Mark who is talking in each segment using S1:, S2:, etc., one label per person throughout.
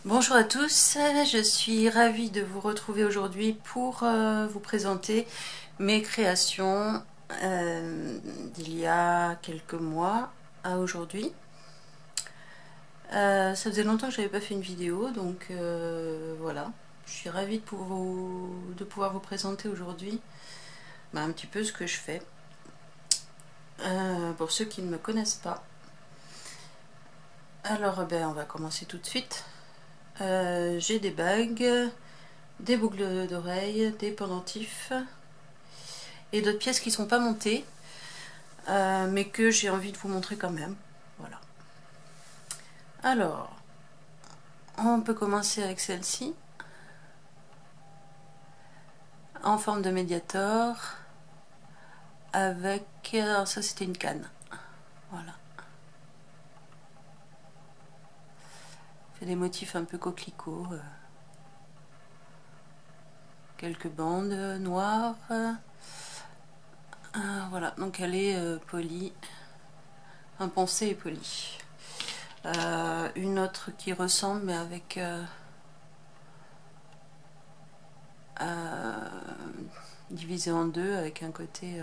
S1: Bonjour à tous, je suis ravie de vous retrouver aujourd'hui pour vous présenter mes créations d'il y a quelques mois à aujourd'hui. Ça faisait longtemps que je n'avais pas fait une vidéo, donc voilà. Je suis ravie de pouvoir vous présenter aujourd'hui un petit peu ce que je fais. Pour ceux qui ne me connaissent pas. Alors on va commencer tout de suite. J'ai des bagues, des boucles d'oreilles, des pendentifs et d'autres pièces qui ne sont pas montées, mais que j'ai envie de vous montrer quand même. Voilà. Alors, on peut commencer avec celle-ci, en forme de médiator, avec... Alors ça c'était une canne. Voilà. Fait des motifs un peu coquelicots. Quelques bandes noires. Voilà, donc elle est polie. Un poncé et poli. Une autre qui ressemble mais avec divisé en deux avec un côté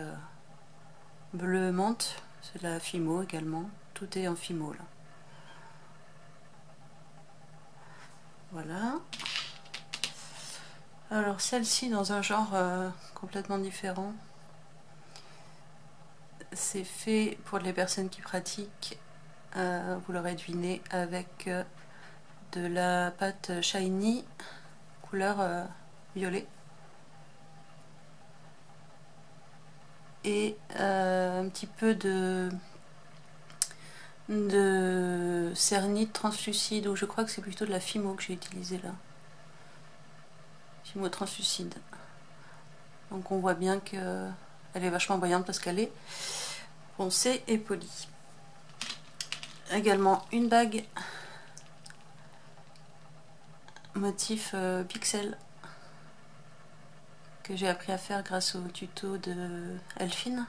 S1: bleu menthe. C'est de la Fimo également. Tout est en Fimo là. Voilà. Alors celle-ci dans un genre complètement différent. C'est fait pour les personnes qui pratiquent, vous l'aurez deviné, avec de la pâte shiny couleur violet et un petit peu de cernite translucide, ou je crois que c'est plutôt de la Fimo que j'ai utilisé là. Fimo translucide. Donc on voit bien que elle est vachement brillante parce qu'elle est foncée et polie. Également une bague motif pixel que j'ai appris à faire grâce au tuto de Elphine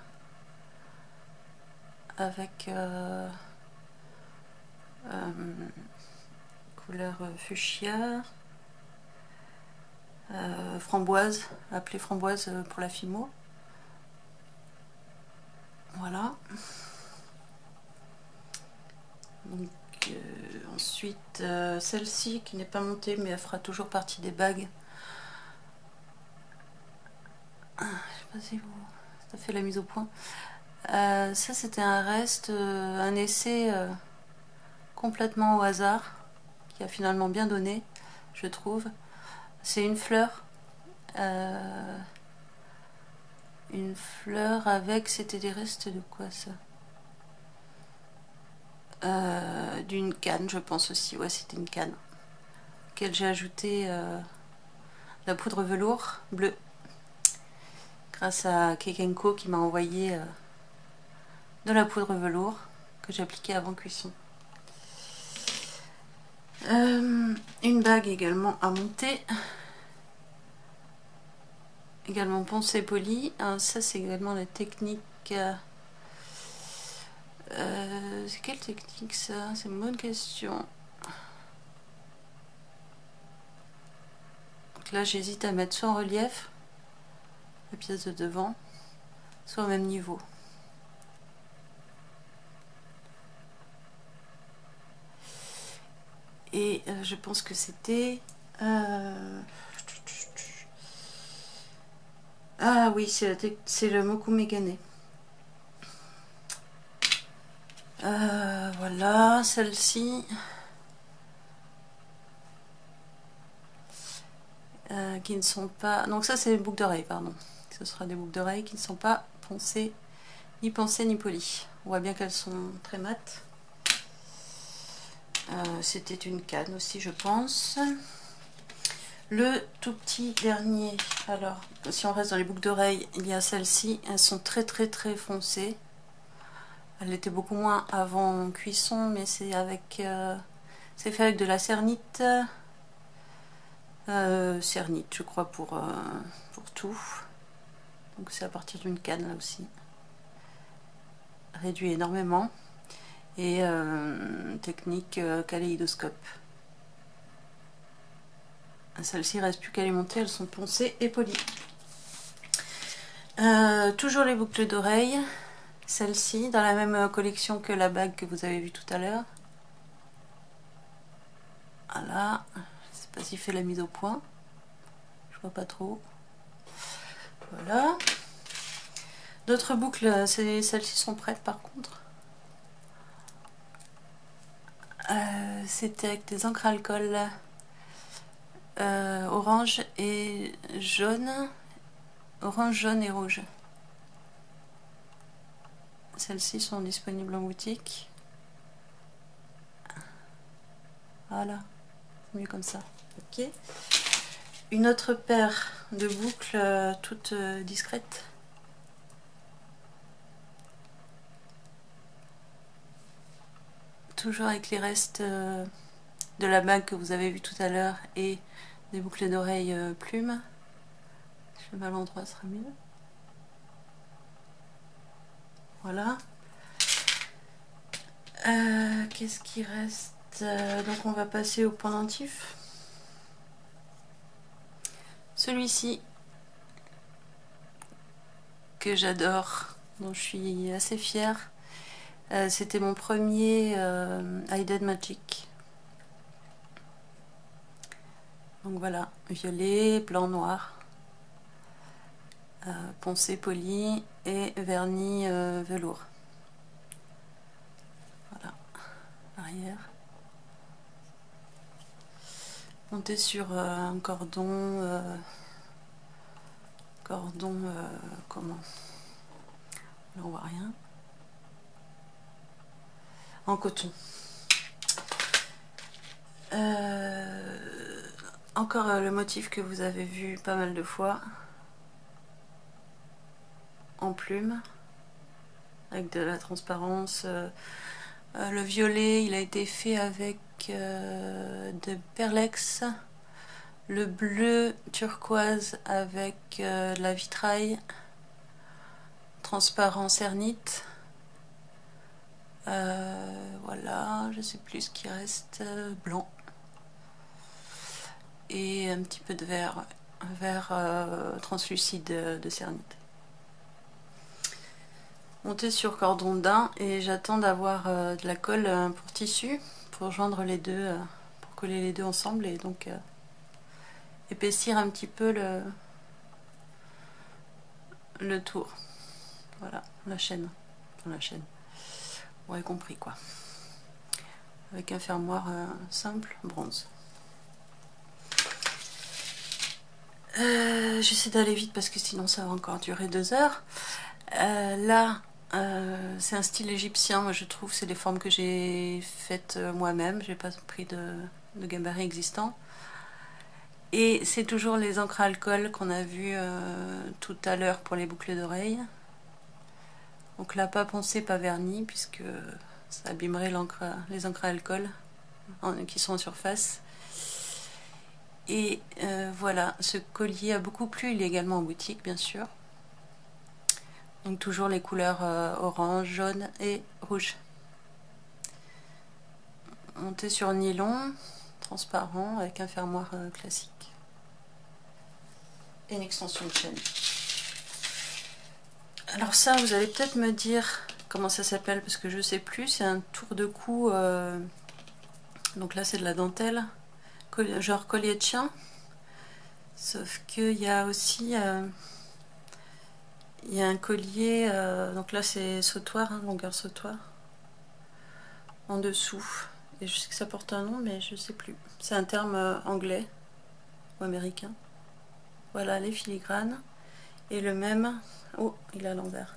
S1: avec couleur fuchsia, framboise, appelée framboise pour la Fimo. Voilà. Donc, ensuite, celle-ci qui n'est pas montée mais elle fera toujours partie des bagues. Je sais pas si ça fait la mise au point. Ça c'était un reste, un essai complètement au hasard qui a finalement bien donné, je trouve. C'est une fleur avec, c'était des restes de quoi ça, d'une canne je pense aussi, ouais c'était une canne auquel j'ai ajouté la poudre velours bleue grâce à Kekenko qui m'a envoyé de la poudre velours que j'ai appliquée avant cuisson. Une bague également à monter, également poncée polie. Ça c'est également la technique c'est quelle technique ça? C'est une bonne question. Donc là j'hésite à mettre soit en relief la pièce de devant, soit au même niveau. Et je pense que c'était... Ah oui, c'est le Moku Megane. Voilà, celle-ci. Qui ne sont pas... Donc ça c'est des boucles d'oreilles, pardon. Ce sera des boucles d'oreilles qui ne sont pas poncées ni polies. On voit bien qu'elles sont très mates. C'était une canne aussi je pense. Le tout petit dernier, alors si on reste dans les boucles d'oreilles, il y a celles-ci, elles sont très foncées. Elles étaient beaucoup moins avant cuisson, mais c'est fait avec de la cernite. Cernite je crois pour tout. Donc c'est à partir d'une canne là aussi. Réduit énormément. Et technique kaléidoscope. Celles-ci, il ne reste plus qu'à les monter, elles sont poncées et polies. Toujours les boucles d'oreilles, celle-ci, dans la même collection que la bague que vous avez vue tout à l'heure. Voilà, je ne sais pas s'il fait la mise au point, je vois pas trop. Voilà. D'autres boucles, celles-ci sont prêtes par contre. C'était avec des encres alcool orange et jaune. Orange, jaune et rouge. Celles-ci sont disponibles en boutique. Voilà, c'est mieux comme ça. Ok. Une autre paire de boucles toutes discrètes. Toujours avec les restes de la bague que vous avez vu tout à l'heure et des boucles d'oreilles plumes. Je vais à l'endroit, ce sera mieux. Voilà. Qu'est-ce qui reste? Donc on va passer au pendentif. Celui-ci que j'adore, dont je suis assez fière. C'était mon premier Hidden Magic. Donc voilà, violet, blanc, noir, poncé, poli et vernis velours. Voilà, arrière. Monté sur un cordon, comment? Là on voit rien. En coton. Encore le motif que vous avez vu pas mal de fois. En plume. Avec de la transparence. Le violet, il a été fait avec de perlex. Le bleu turquoise avec de la vitraille. Transparent cernite. Voilà, je sais plus ce qui reste. Blanc. Et un petit peu de vert, translucide de cernite. Monté sur cordon daim et j'attends d'avoir de la colle pour tissu pour joindre les deux, pour coller les deux ensemble et donc épaissir un petit peu le tour. Voilà, la chaîne. Enfin, la chaîne. Vous aurez compris quoi. Avec un fermoir simple, bronze. J'essaie d'aller vite parce que sinon ça va encore durer 2 heures. Là, c'est un style égyptien, moi je trouve, c'est des formes que j'ai faites moi-même, j'ai pas pris de gabarit existant. Et c'est toujours les encres à alcool qu'on a vu tout à l'heure pour les boucles d'oreilles. Donc là, pas poncé, pas verni, puisque ça abîmerait les encres à alcool qui sont en surface. Et voilà, ce collier a beaucoup plu, il est également en boutique bien sûr. Donc toujours les couleurs orange, jaune et rouge. Monté sur nylon, transparent, avec un fermoir classique. Et une extension de chaîne. Alors ça, vous allez peut-être me dire comment ça s'appelle, parce que je sais plus, c'est un tour de cou, donc là c'est de la dentelle, genre collier de chien. Sauf qu'il y a aussi... il y a un collier, donc là c'est sautoir, hein, longueur sautoir, en dessous. Et je sais que ça porte un nom, mais je sais plus. C'est un terme anglais ou américain. Voilà les filigranes. Et le même... Oh, il est à l'envers.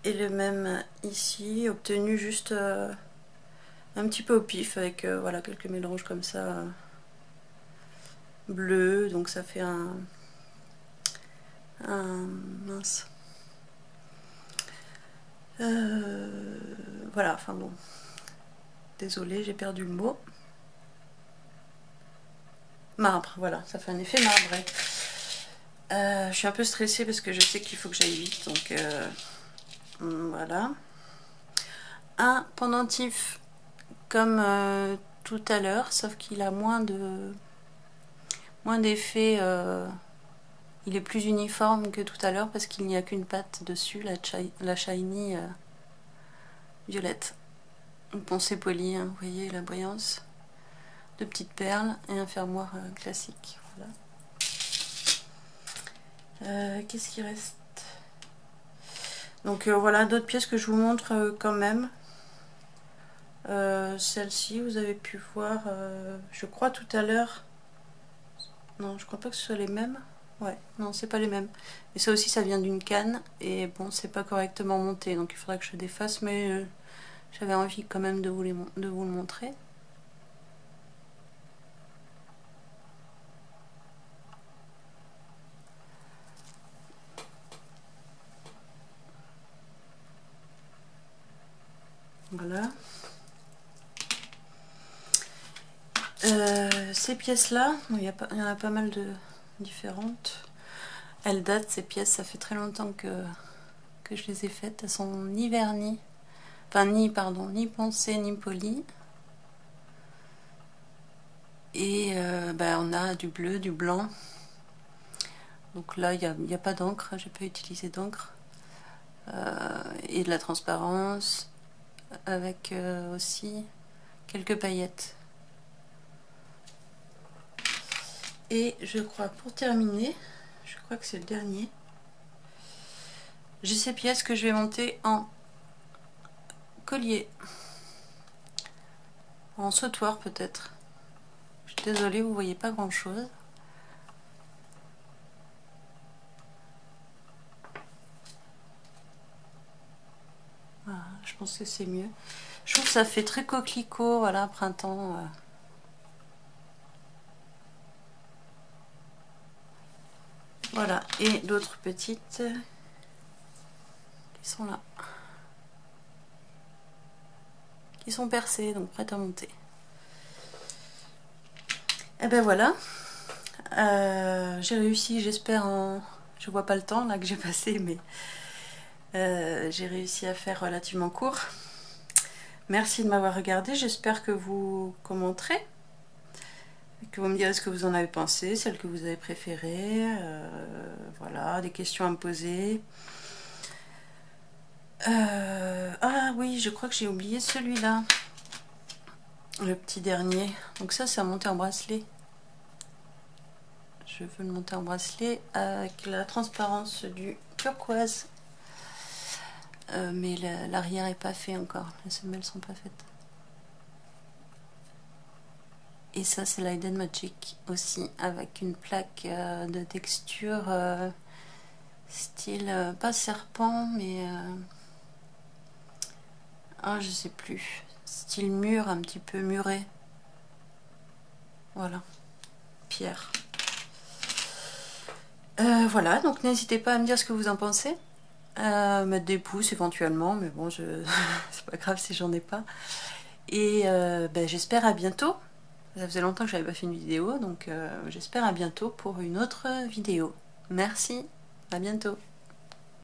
S1: Et le même ici, obtenu juste un petit peu au pif, avec voilà, quelques mélanges comme ça. Bleu, donc ça fait un mince. Voilà, enfin bon. Désolée, j'ai perdu le mot. Marbre, voilà, ça fait un effet marbré. Je suis un peu stressée parce que je sais qu'il faut que j'aille vite, donc voilà. Un pendentif comme tout à l'heure, sauf qu'il a moins d'effet, il est plus uniforme que tout à l'heure parce qu'il n'y a qu'une patte dessus, la shiny violette. Donc bon, c'est poli, hein, vous voyez la brillance, de petites perles et un fermoir classique. Voilà. Qu'est-ce qui reste? Donc voilà, d'autres pièces que je vous montre quand même. Celle-ci, vous avez pu voir, je crois tout à l'heure. Non, je crois pas que ce soit les mêmes. Ouais, non, c'est pas les mêmes. Et ça aussi, ça vient d'une canne. Et bon, c'est pas correctement monté. Donc il faudra que je défasse. Mais j'avais envie quand même de vous le montrer. Voilà. Ces pièces-là, il y en a pas mal de différentes. Elles datent, ces pièces, ça fait très longtemps que je les ai faites. Elles sont ni vernies, enfin ni poncées, ni polies. Et on a du bleu, du blanc. Donc là, il n'y a pas d'encre, j'ai pas utilisé d'encre. Et de la transparence, avec aussi quelques paillettes. Et je crois, pour terminer, je crois que c'est le dernier, j'ai ces pièces que je vais monter en collier, en sautoir peut-être. Je suis désolée, vous voyez pas grand chose. Voilà, je pense que c'est mieux. Je trouve que ça fait très coquelicot, voilà, printemps. Voilà, et d'autres petites qui sont là, qui sont percées, donc prêtes à monter. Et ben voilà, j'ai réussi, j'espère, je vois pas le temps là que j'ai passé, mais j'ai réussi à faire relativement court. Merci de m'avoir regardé, j'espère que vous commenterez, que vous me direz ce que vous en avez pensé, celle que vous avez préférée, voilà, des questions à me poser. Ah oui, je crois que j'ai oublié celui-là, le petit dernier. Donc ça, c'est à monter en bracelet. Je veux le monter en bracelet avec la transparence du turquoise. Mais l'arrière est pas fait encore, les semelles sont pas faites. Et ça, c'est l'Hidden Magic aussi, avec une plaque de texture style, pas serpent, mais je sais plus, style mur, un petit peu muré. Voilà, pierre. Voilà, donc n'hésitez pas à me dire ce que vous en pensez. Mettre des pouces éventuellement, mais bon, c'est pas grave si j'en ai pas. Et j'espère à bientôt. Ça faisait longtemps que j'avais pas fait une vidéo, donc j'espère à bientôt pour une autre vidéo. Merci, à bientôt.